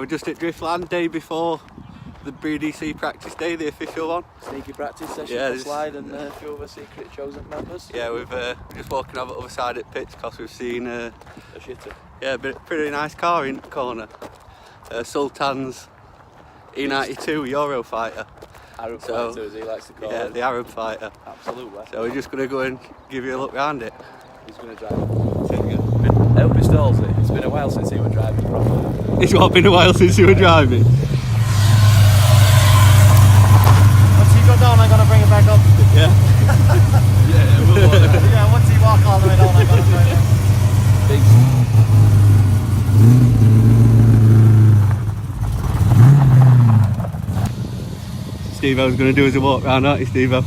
we're just at Driftland, day before the BDC practice day, the official one. Sneaky practice session for Slide and a few other secret chosen members. Yeah, we've just walking over the other side at pits because we've seen a shitter. Yeah, a pretty nice car in the corner. Sultan's E92 Eurofighter. Arab fighter, as he likes to call it. Yeah, the Arab fighter. Absolutely. So we're just going to go and give you a look around it. He's going to drive it. Say it again. I hope he stalls it. It's been a while since he was driving properly. It's what, been a while since you were driving? Once he got down, I'm going to bring it back up. Yeah? Yeah, once he walk all the way down, I'm going to bring it up. Steve-O's going to do us a walk round, aren't you, Steve-O?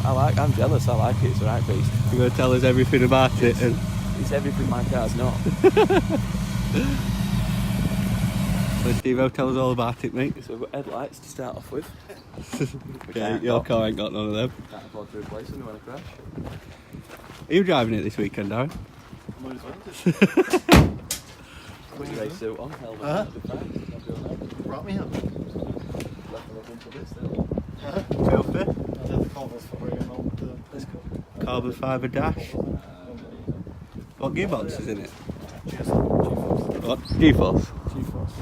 I'm jealous, I like it, it's a right beast. You're going to tell us everything about it. And It's everything my car's not. so Steve-O, tell us all about it, mate. So we've got headlights to start off with. Yeah, your car ain't got none of them. Can't afford to replace them when I crash. Are you driving it this weekend, Darren? Might as well. Put your race suit on, helmet, that'll be fine. That'll be alright. Brought me up. Left them up into this still. Filthy. I'll have the covers for you now. Let's go. Carbon fibre dash. What gearbox is in it? G-force. What? G-force? G-force.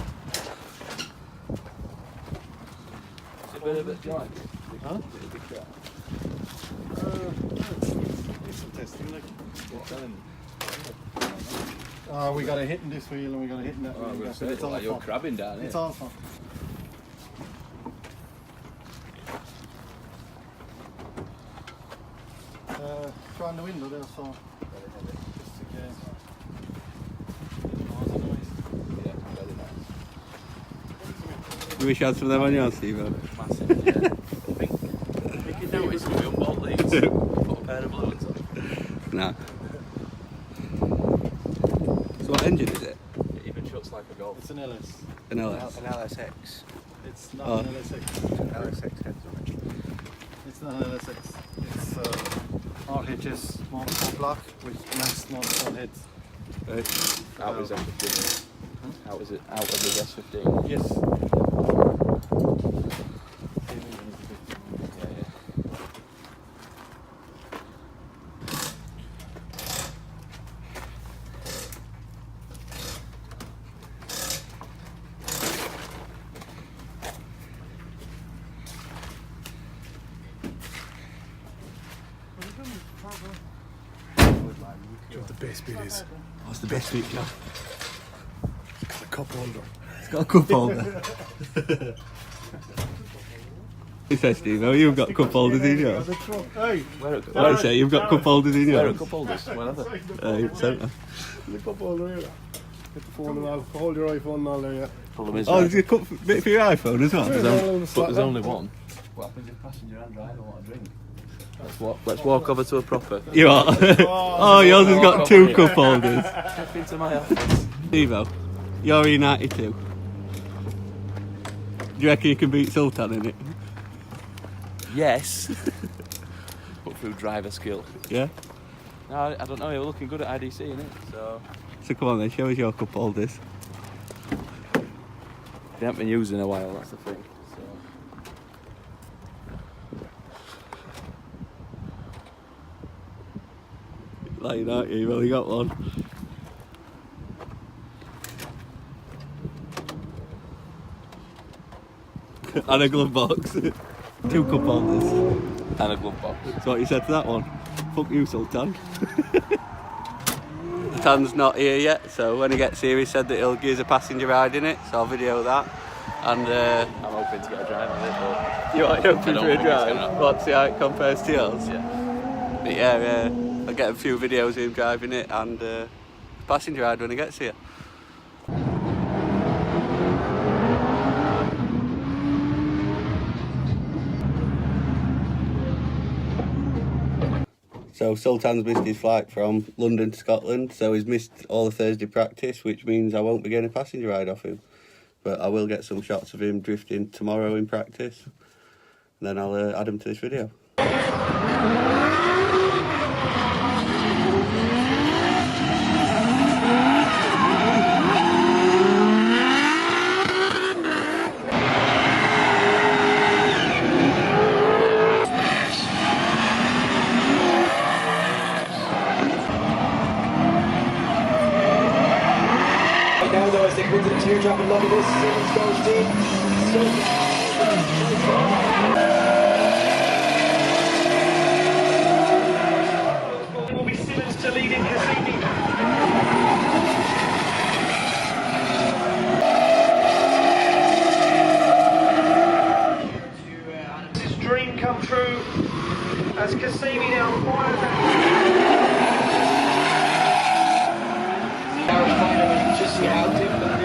It's a bit of a joint. Huh? It's a big car. It's some testing, like. You're telling me. We got a hit in this wheel and we got a hit in that Oh, wheel. it's all like you're fun. crabbing down here. It's all fun. Try on the window there, so just in case. Yeah, very nice. You wish you had some of them on yours, Steve-O? Massive, yeah. I think you notice when we unbolt these, put a pair of blue ones on. Nah. So what engine is it? It even shuts like a Golf. It's an LS. An LS? An LSX. It's not Oh. an LSX. LSX heads on it. It's not an LSX. It's RHS monocle block with max monocle heads. Right. Out is S15. Out is it? Out of the S15. Yes. Yeah, yeah. What the best bit is? What's the best feature? It's got a cup holder. It's got a cup holder. You say, Steve-O, you've got cup holders in yours. Hey! What I say, you've got cup holders in Where are yours. cup holders? Whatever. Centre. The cup holder here. Get the phone out. Hold your iPhone and all there, yeah. Problem is, Oh, there's a cup bit for your iPhone as well? but there's only one. What happens if passenger and driver want a drink? Let's walk over to a proper. You are? Oh, yours has got two cup holders. Step into my office. Steve-O, you're E92. Do you reckon you can beat Sultan in it? Yes. But through driver skill. Yeah? No, I don't know. You're looking good at IDC, innit? So. So come on then, show us your cup holders. They haven't been used in a while, that's the thing. So. Lying, aren't you? You've only got one. And a glove box. Two cup holders. And a glove box. So what you said to that one? Fuck you, Sultan. Sultan's not here yet, so when he gets here he said that he'll give us a passenger ride in it, so I'll video that. And I'm hoping to get a drive on it, but you are hoping I don't for a think it's drive? gonna- What, see how it compares to yours? yeah. But yeah, I'll get a few videos of him driving it and passenger ride when he gets here. So Sultan's missed his flight from London to Scotland, so he's missed all the Thursday practice, which means I won't be getting a passenger ride off him. But I will get some shots of him drifting tomorrow in practice, and then I'll add them to this video. teardrop and look at this. Simmons goes deep. It will be Simmons to lead in Qassimi. His dream come true as Qassimi now fires at just scouting, but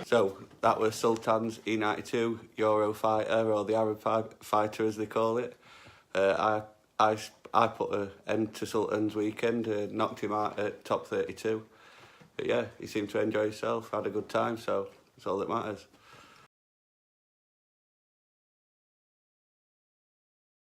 So that was Sultan's E92 Eurofighter, or the Arab fighter as they call it. I put an end to Sultan's weekend, knocked him out at top 32. But yeah, he seemed to enjoy himself, had a good time, so that's all that matters.